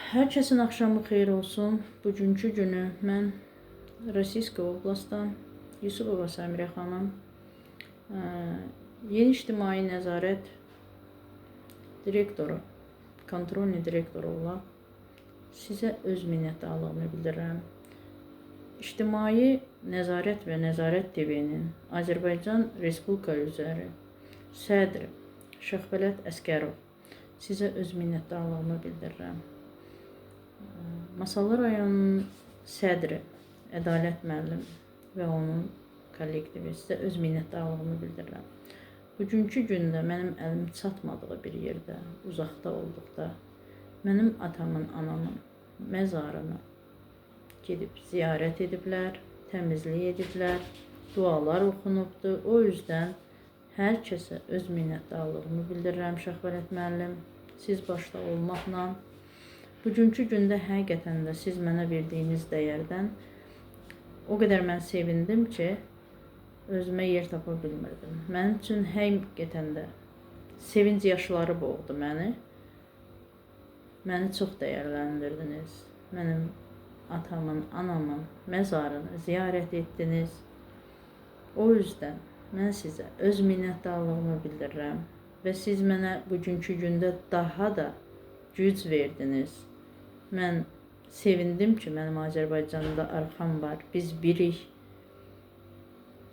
Hər kəsin axşamı xeyir olsun. Bugünkü günü mən Rossiyska oblastdan Yusupova Səmirə xanım Yeni İctimai Nəzarət direktoru, kontrolni direktoru olaraq sizə öz minnətdarlığımı bildirirəm. İctimai Nəzarət və Nəzarət TV-nin Azərbaycan Respublika üzrə sədri Şəxvələt Əsgərov sizə öz minnətdarlığımı bildirirəm. Masallı rayonunun sədri Ədalət müəllim və onun kollektivi sizə öz minnətdarlığımı bildirirəm. Bugünkü gündə mənim əlim çatmadığı bir yerdə, uzaqda olduqda mənim atamın, anamın məzarını gedib ziyarət ediblər, təmizlik ediblər, dualar oxunubdur. O yüzden hər kəsə öz minnətdarlığımı bildirirəm Şəxvələt müəllim, siz başda olmaqla. Bugünkü gündə həqiqətən də siz mənə verdiyiniz dəyərdən o qədər mən sevindim ki, özümə yer tapa bilmirdim. Mənim üçün həqiqətən də sevinc yaşları boğdu məni. Məni çox dəyərləndirdiniz. Mənim atamın, anamın məzarını ziyarət etdiniz. O yüzden mən sizə öz minnətdarlığımı bildirirəm və siz mənə bugünkü gündə daha da güc verdiniz. Mən sevindim ki, mənim Azərbaycanda arxam var. Biz birik.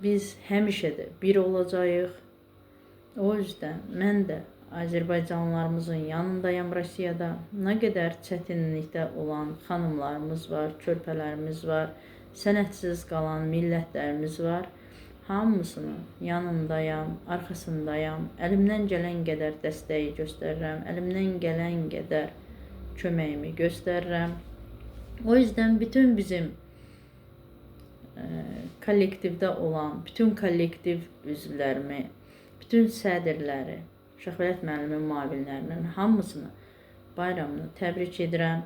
Biz həmişə də bir olacağıq. O yüzden mən də Azərbaycanlılarımızın yanındayım Rusiyada. Nə qədər çətinlikdə olan xanımlarımız var, körpələrimiz var, sənədsiz qalan millətlərimiz var. Hamısının yanındayam, arxasındayam. Əlimdən gələn qədər dəstəyi göstərirəm. Əlimdən gələn qədər köməyimi göstərirəm. O yüzden bütün bizim kollektivdə olan, bütün kollektiv üzvlərimi, bütün sədrləri, Şəxvələt müəllimin müavinlərinin hamısını bayramını təbrik edirəm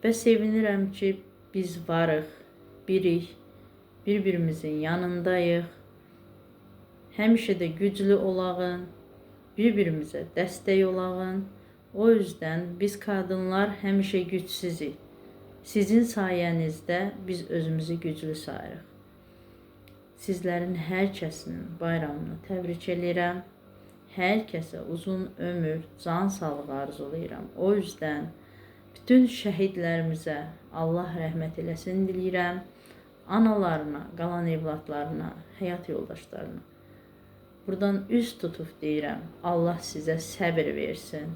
və sevinirəm ki, biz varıq, birik, bir-birimizin yanındayıq. Həmişə də güclü olağın, bir-birimizə dəstək olağın. O yüzden biz kadınlar həmişə gücsüzük. Sizin sayənizdə biz özümüzü güclü sayırıq. Sizlərin hər kəsinin bayramını təbrik edirəm. Hər kəsə uzun ömür, can sağlığı arzulayıram. O yüzden bütün şəhidlərimizə Allah rəhmət eləsin diləyirəm. Analarına, qalan evlatlarına, həyat yoldaşlarına buradan üz tutub deyirəm. Allah sizə səbir versin.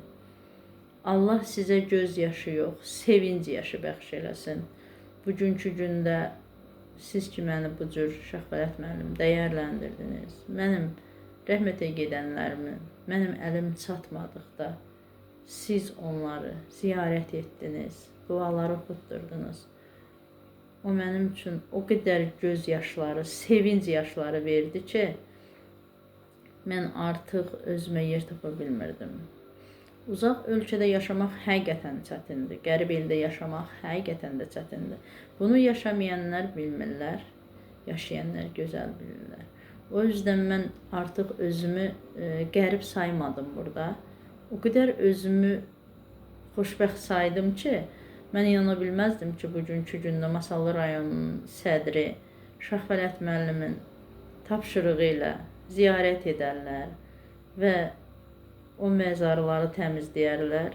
Allah sizə göz yaşı yox, sevinc yaşı bəxş eləsin. Bugünkü gündə siz ki məni bu cür Şəxvələt müəllim dəyərləndirdiniz. Mənim rəhmətə gedənlərimin, mənim əlim çatmadıqda siz onları ziyarət etdiniz, duaları oxutdurdunuz. O mənim üçün o qədər göz yaşları, sevinc yaşları verdi ki, mən artıq özümə yer tapa bilmirdim. Uzaq ölkədə yaşamaq həqiqətən çətindir. Qərib eldə yaşamaq həqiqətən də çətindir. Bunu yaşamayanlar bilmirlər, yaşayanlar gözəl bilirlər. O yüzden mən artıq özümü qərib saymadım burada. O qədər özümü xoşbəxt saydım ki, mən inana bilməzdim ki, bugünkü gündə Masallı rayonunun sədri Şəxvələt müəllimin tapşırığı ilə ziyarət edərlər və o məzarları təmizləyərlər.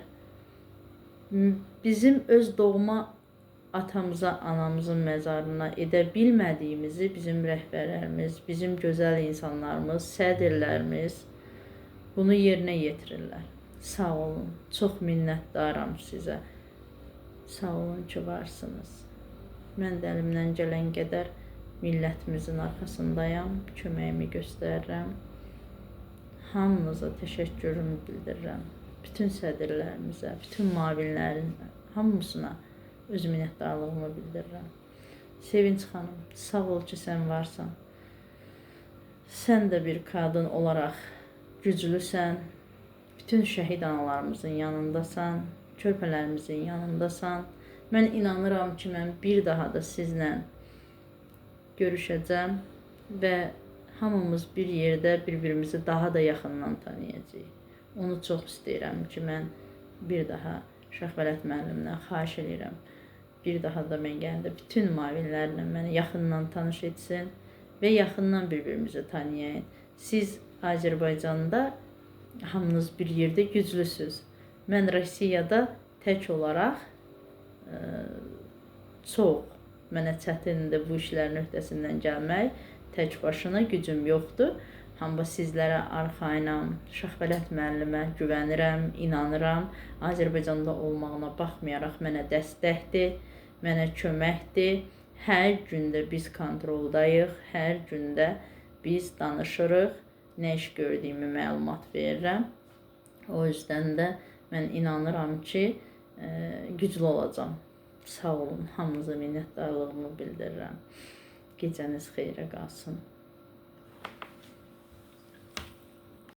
Bizim öz doğma atamıza, anamızın məzarına edə bilmədiyimizi bizim rəhbərlərimiz, bizim gözəl insanlarımız, sədrlərimiz bunu yerinə yetirirlər. Sağ olun, çox minnətdaram sizə. Sağ olun ki, varsınız. Mən də əlimdən gələn qədər millətimizin arxasındayam, köməyimi göstərirəm. Hamınıza təşəkkürümü bildirirəm. Bütün sədrlərimizə, bütün müavinlərin hamısına öz minnətdarlığımı bildirirəm. Sevinç xanım, sağ ol ki, sən varsan. Sən də bir qadın olaraq güclüsən. Bütün şəhid analarımızın yanındasan, körpələrimizin yanındasan. Mən inanıram ki, mən bir daha da sizlə görüşəcəm və hamımız bir yerdə bir-birimizi daha da yaxından tanıyacağıq. Onu çox istəyirəm ki, mən bir daha Şəxvələt müəllimdən xahiş edirəm. Bir daha da mən gələndə bütün müavinlərlə məni yaxından tanış etsin və yaxından bir-birimizi tanıyayın. Siz Azərbaycanda hamınız bir yerdə güclüsüz. Mən Rusiyada tək olaraq çox mənə çətindir bu işlərin öhdəsindən gəlmək. Tək başına gücüm yoxdur. Amma sizlərə arxayınam. Şəxvələt müəllimə güvənirəm, inanıram. Azərbaycanda olmağına baxmayaraq mənə dəstəkdir, mənə köməkdir. Hər gündə biz kontroldayıq, hər gündə biz danışırıq, nə iş gördüyümü məlumat verirəm. O yüzden də mən inanıram ki, güclü olacağam. Sağ olun, hamınıza minnətdarlığımı bildirirəm. Gecəniz xeyrə qalsın.